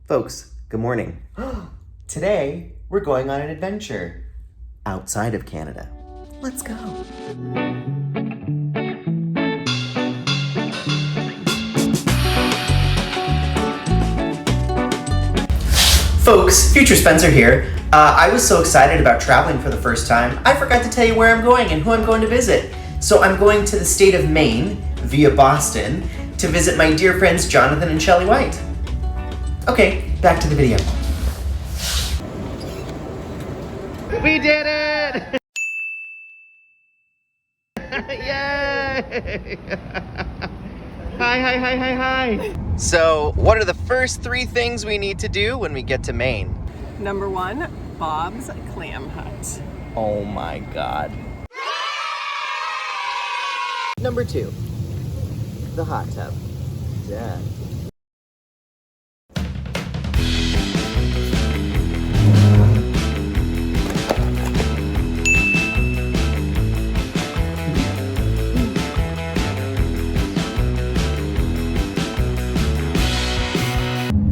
Folks, good morning. Today, we're going on an adventure outside of Canada. Let's go. Folks, Future Spencer here. I was so excited about traveling for the first time, I forgot to tell you where I'm going and who I'm going to visit. So I'm going to the state of Maine via Boston to visit my dear friends Jonathan and Shelley White. Okay, back to the video. We did it! Yay! Hi. So, what are the first 3 things we need to do when we get to Maine? Number 1, Bob's Clam Hut. Oh my god. Number 2, the hot tub. Done.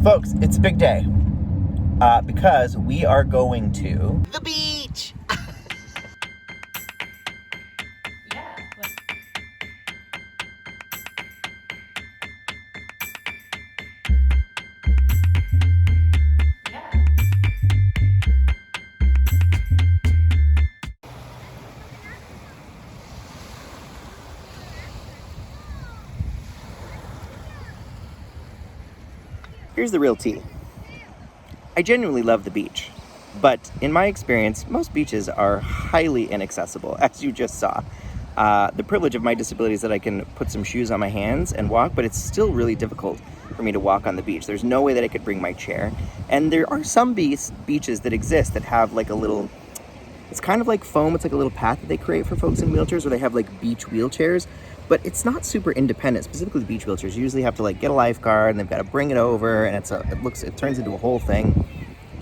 Folks, it's a big day because we are going to the beach. Here's the real tea. I genuinely love the beach, but in my experience, most beaches are highly inaccessible, as you just saw. The privilege of my disability is that I can put some shoes on my hands and walk, but it's still really difficult for me to walk on the beach. There's no way that I could bring my chair. And there are some beaches that exist that have like a little, it's kind of like foam, it's like a little path that they create for folks in wheelchairs, where they have like beach wheelchairs. But it's not super independent. Specifically the beach wheelchairs, you usually have to like get a lifeguard and they've got to bring it over, and it turns into a whole thing.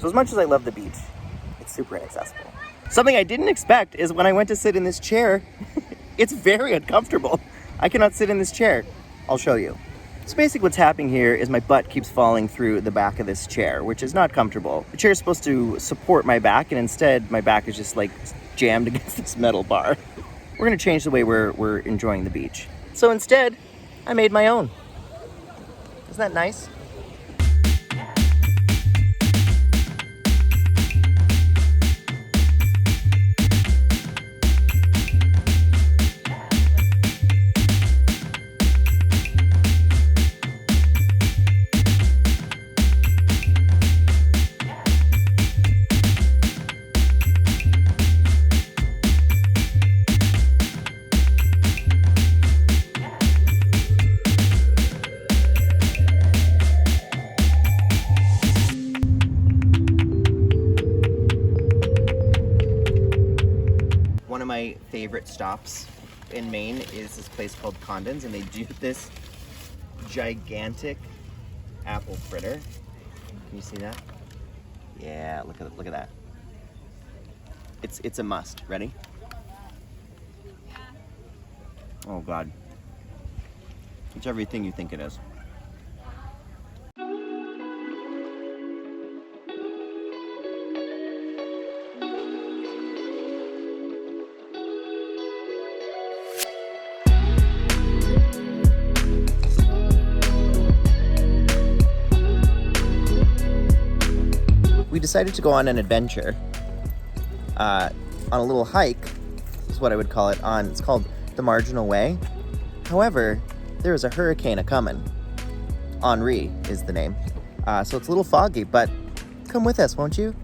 So as much as I love the beach, it's super inaccessible. Something I didn't expect is when I went to sit in this chair, it's very uncomfortable. I cannot sit in this chair. I'll show you. So basically what's happening here is my butt keeps falling through the back of this chair, which is not comfortable. The chair is supposed to support my back, and instead my back is just like jammed against this metal bar. We're gonna change the way we're enjoying the beach. So instead, I made my own. Isn't that nice? One of my favorite stops in Maine is this place called Condon's, and they do this gigantic apple fritter. Can you see that? Yeah, look at that. It's a must. Ready? Oh god. It's everything you think it is. We decided to go on an adventure, on a little hike, is what I would call it. It's called the Marginal Way. However, there is a hurricane a-coming. Henri is the name. So it's a little foggy, but come with us, won't you?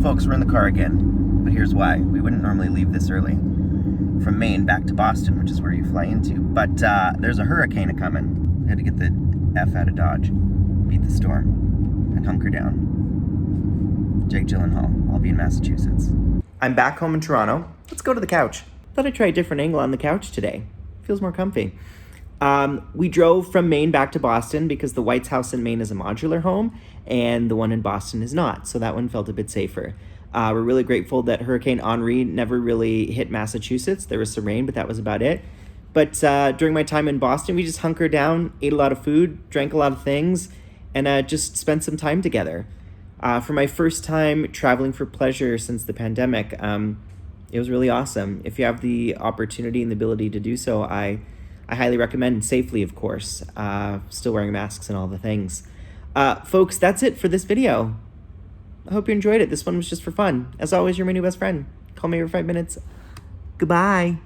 Folks, we're in the car again, but here's why. We wouldn't normally leave this early from Maine back to Boston, which is where you fly into, but there's a hurricane a-coming. We had to get the F out of Dodge, beat the storm. and hunker down. Jake Gyllenhaal. I'll be in Massachusetts. I'm back home in Toronto. Let's go to the couch. Thought I'd try a different angle on the couch today. Feels more comfy. We drove from Maine back to Boston because the White's house in Maine is a modular home and the one in Boston is not. So that one felt a bit safer. We're really grateful that Hurricane Henri never really hit Massachusetts. There was some rain, but that was about it. But during my time in Boston, we just hunkered down, ate a lot of food, drank a lot of things, and just spent some time together. For my first time traveling for pleasure since the pandemic, it was really awesome. If you have the opportunity and the ability to do so, I highly recommend, safely, of course, still wearing masks and all the things. Folks, that's it for this video. I hope you enjoyed it. This one was just for fun. As always, you're my new best friend. Call me every 5 minutes. Goodbye.